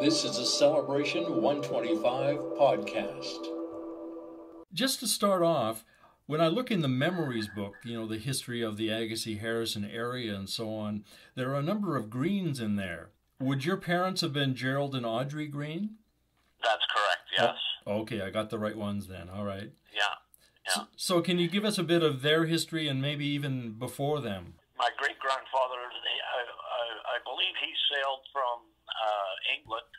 This is a Celebration 125 podcast. Just to start off, when I look in the memories book, the history of the Agassiz-Harrison area and so on, there are a number of Greens in there. Would your parents have been Gerald and Audrey Green? That's correct, yes. Oh, okay, I got the right ones then. All right. Yeah. So can you give us a bit of their history and maybe even before them? My great-grandfather, I believe he sailed from England,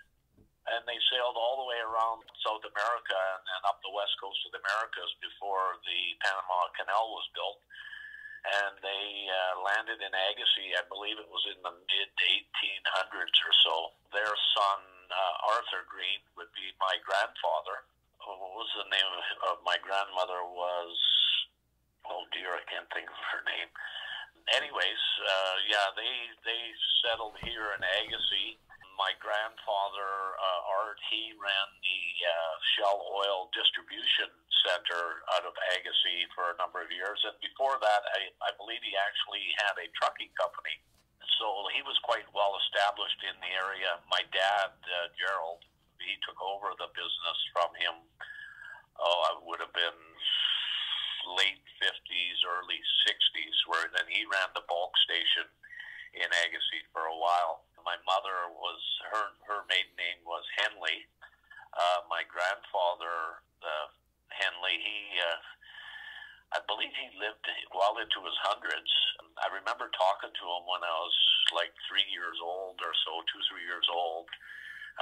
and they sailed all the way around South America and then up the west coast of the Americas before the Panama Canal was built. And they landed in Agassiz, I believe it was in the mid-1800s or so. Their son, Arthur Green, would be my grandfather. What was the name of my grandmother was, oh dear, I can't think of her name. Anyways, they settled here in Agassiz. My grandfather, Art, he ran the Shell Oil Distribution Center out of Agassiz for a number of years. And before that, I believe he actually had a trucking company. So he was quite well established in the area. My dad, Gerald, he took over the business from him. I would have been late 50s, early 60s, where then he ran the bulk station in Agassiz for a while. My mother was, her maiden name was Henley. My grandfather, Henley, I believe he lived well into his hundreds. I remember talking to him when I was like 3 years old or so, 2-3 years old.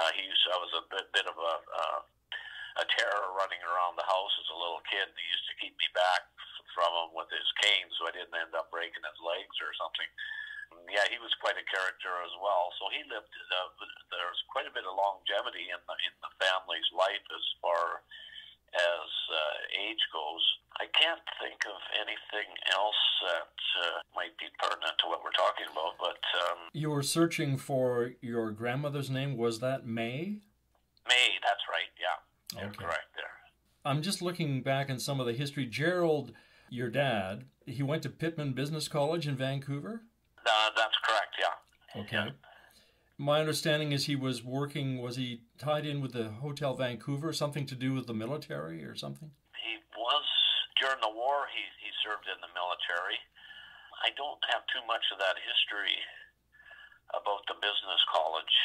I was a bit of a terror running around the house as a little kid. He used to keep me back from him with his cane so I didn't end up breaking his legs or something. Yeah, he was quite a character as well. So he lived, there's quite a bit of longevity in the family's life as far as age goes. I can't think of anything else that might be pertinent to what we're talking about, but... You were searching for your grandmother's name. Was that May? May, that's right, yeah. You're Okay. correct there. I'm just looking back in some of the history. Gerald, your dad, he went to Pittman Business College in Vancouver? That's correct, yeah. Okay. My understanding is he was he tied in with the Hotel Vancouver, something to do with the military or something? He was, during the war, he served in the military. I don't have too much of that history about the business college.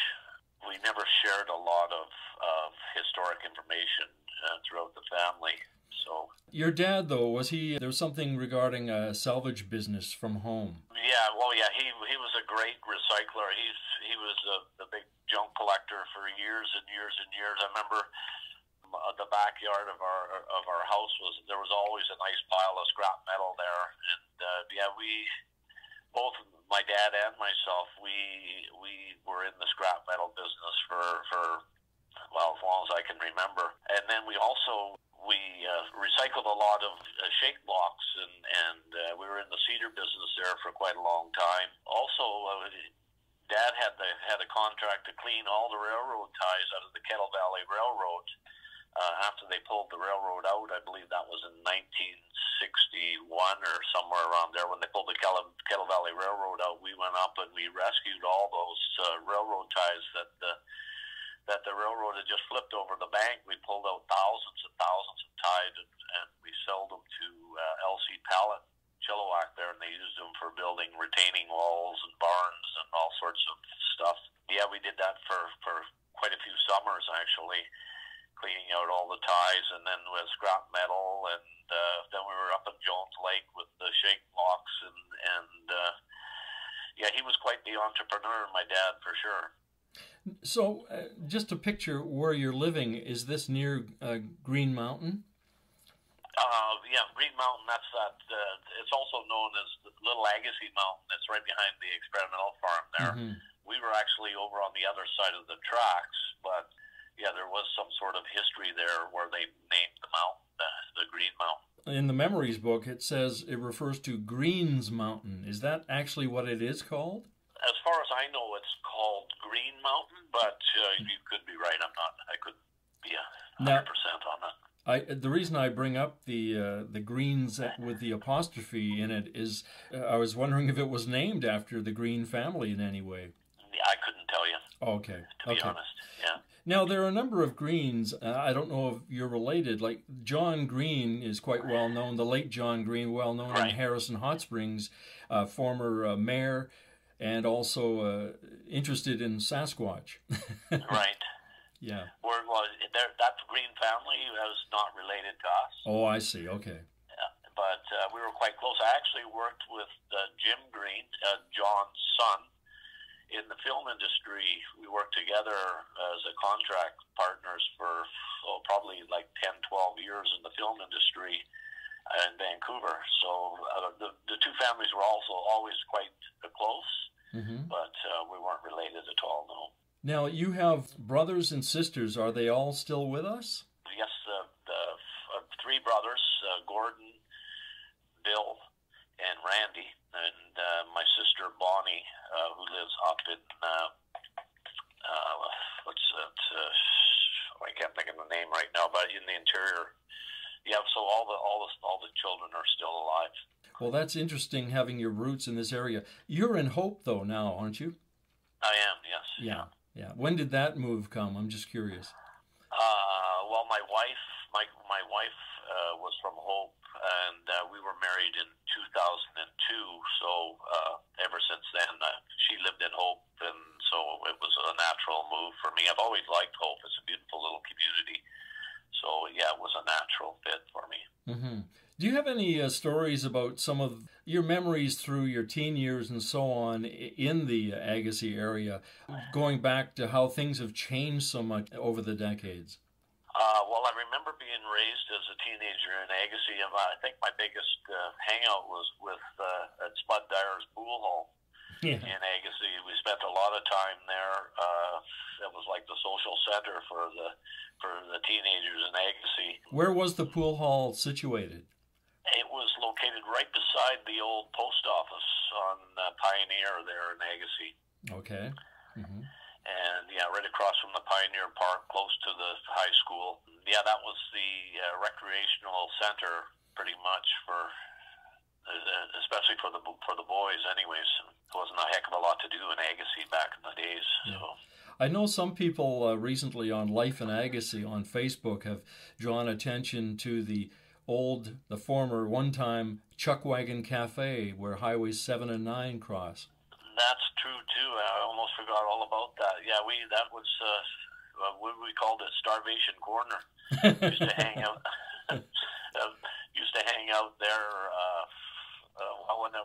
We never shared a lot of historic information throughout the family. So Your dad, though, there was something regarding a salvage business from home? Yeah, he was a great recycler. He was the big junk collector for years and years and years. I remember the backyard of our house there was always a nice pile of scrap metal there, and we both, my dad and myself, we were in the scrap metal business for as long as I can remember. And then we also recycled a lot of shake blocks, and we were in the cedar business there for quite a long time. Also, Dad had a contract to clean all the railroad ties out of the Kettle Valley Railroad after they pulled the railroad out. I believe that was in 1961 or somewhere around there. When they pulled the Kettle Valley Railroad out, we went up and we rescued all those railroad ties that the railroad had just flipped over the bank. We pulled out thousands and thousands of ties, and we sold them to LC Pallet, Chilliwack there, and they used them for building retaining walls and barns and all sorts of stuff. Yeah, we did that for quite a few summers, actually, cleaning out all the ties, and then with scrap metal, and then we were up at Jones Lake with the shake blocks, and he was quite the entrepreneur, my dad, for sure. So, just to picture where you're living, is this near Green Mountain? Green Mountain, that's that. It's also known as the Little Agassiz Mountain. It's right behind the experimental farm there. Mm-hmm. We were actually over on the other side of the tracks, but there was some sort of history there where they named the mountain the Green Mountain. In the memories book, it says it refers to Green's Mountain. Is that actually what it is called? As far as I know, it's called Green Mountain, but you could be right. I could be 100% on that. The reason I bring up the Greens with the apostrophe in it is I was wondering if it was named after the Green family in any way. I couldn't tell you. Okay. to be honest. Yeah. Now, there are a number of Greens. I don't know if you're related. Like John Green is quite well known, the late John Green, well known in Harrison Hot Springs, former mayor, and also interested in Sasquatch. Right. Yeah. That Green family was not related to us. Oh, I see. Okay. But we were quite close. I actually worked with Jim Green, John's son, in the film industry. We worked together as a contract partners for probably like 10, 12 years in the film industry in Vancouver. So the two families were also always quite close, but we weren't related at all, no. Now, you have brothers and sisters. Are they all still with us? Yes, the three brothers, Gordon, Bill, and Randy, and my sister Bonnie, who lives up in I can't think of the name right now, but in the interior. Yeah, so all the children are still alive. Well, that's interesting having your roots in this area. You're in Hope though now, aren't you? I am, yes. Yeah. When did that move come? I'm just curious. Well, my wife was from Hope, and we were married in 2002. So ever since then, she lived in Hope, and so it was a natural move for me. I've always liked Hope. It's a beautiful little community. So yeah, it was a natural fit for me. Mm-hmm. Do you have any stories about some of your memories through your teen years and so on in the Agassiz area, going back to how things have changed so much over the decades? Well, I remember being raised as a teenager in Agassiz. I think my biggest hangout was at Spud Dyer's pool hall in Agassiz. We spent a lot of time there. It was like the social center for the teenagers in Agassiz. Where was the pool hall situated? It was located right beside the old post office on Pioneer there in Agassiz. Okay. Mm-hmm. And yeah, right across from the Pioneer Park, close to the high school. Yeah, that was the recreational center, pretty much especially for the boys. Anyways, there wasn't a heck of a lot to do in Agassiz back in the days. Yeah. So. I know some people recently on Life in Agassiz on Facebook have drawn attention to the former one-time Chuck Wagon Cafe where Highways 7 and 9 cross. That's true too. I almost forgot all about that. Yeah, that was what we called it, Starvation Corner. Used to hang out. There.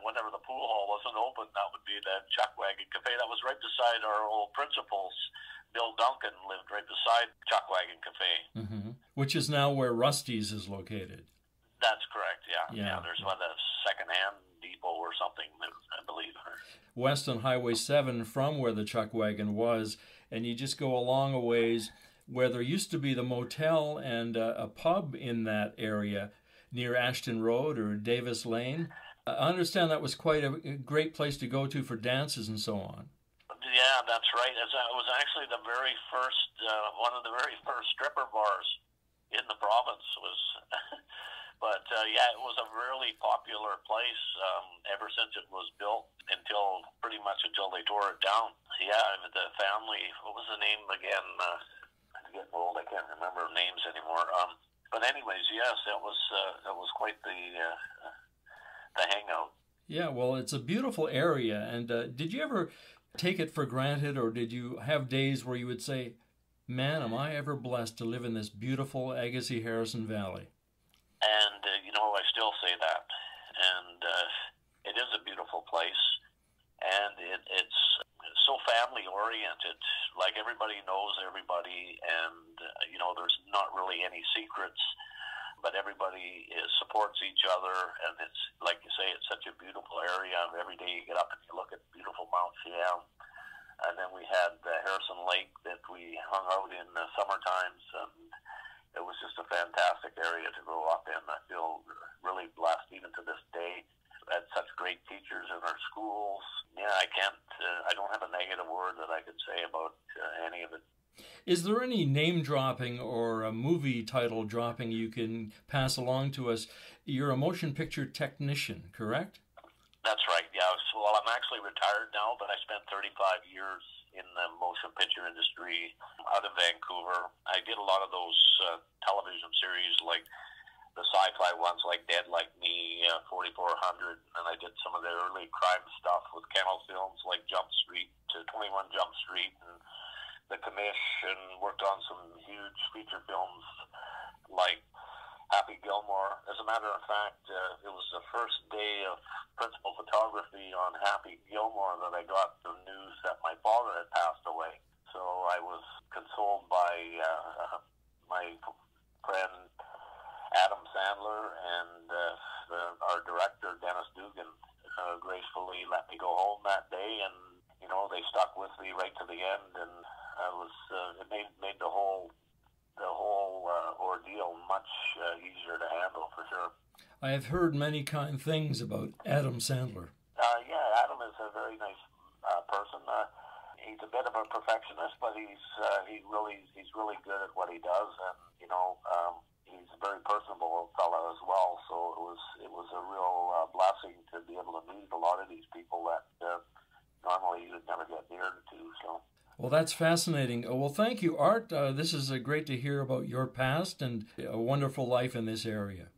Whenever the pool hall wasn't open, that would be the Chuck Wagon Cafe. That was right beside our old principal's. Bill Duncan lived right beside Chuck Wagon Cafe. Mm-hmm. Which is now where Rusty's is located. That's correct, yeah. There's a second-hand depot or something, I believe. West on Highway 7 from where the Chuck Wagon was, and you just go along a ways where there used to be the motel and a pub in that area near Ashton Road or Davis Lane. I understand that was quite a great place to go to for dances and so on. Yeah, that's right. It was actually the very first, one of the very first stripper bars in the province. But it was a really popular place ever since it was built pretty much until they tore it down. Yeah, the family. What was the name again? I'm getting old. I can't remember names anymore. But anyways, yes, it was quite the hangout. Yeah, well, it's a beautiful area. And did you ever take it for granted, or did you have days where you would say, man, am I ever blessed to live in this beautiful Agassiz-Harrison Valley? And, I still say that. And it is a beautiful place. And it's so family-oriented. Like, everybody knows everybody, and, there's not really any secrets. But everybody supports each other, and it's, like you say, it's such a beautiful area. Every day you get up and you look at beautiful Mount Siam. And then we had Harrison Lake that we hung out in the summer times, and it was just a fantastic area to grow up in. I feel really blessed even to this day. We had such great teachers in our schools. Yeah, I don't have a negative word that I could say about any of it. Is there any name dropping or a movie title dropping you can pass along to us? You're a motion picture technician, correct? That's right, yeah. Well, I'm actually retired now, but I spent 35 years in the motion picture industry out of Vancouver. I did a lot of those television series, like the sci-fi ones like Dead Like Me, 4400, and I did some of the early crime stuff with Kennel Films like Jump Street to 21 Jump Street and The Commish, and worked on some huge feature films like Happy Gilmore. As a matter of fact, it was the first day of principal photography on Happy Gilmore that I got the news that my father had passed away. So I was consoled by my friend Adam Sandler and our director, Dennis Dugan, gracefully let me go home that day, and they stuck with me right to the end, and it made the whole ordeal much easier to handle, for sure. I have heard many kind things about Adam Sandler. Yeah, Adam is a very nice person. He's a bit of a perfectionist, but he's really good at what he does, and he's a very personable fellow as well. So it was a real blessing to be able to meet a lot of these people that normally you would never get near to. So. Well, that's fascinating. Well, thank you, Art. This is great to hear about your past and a wonderful life in this area.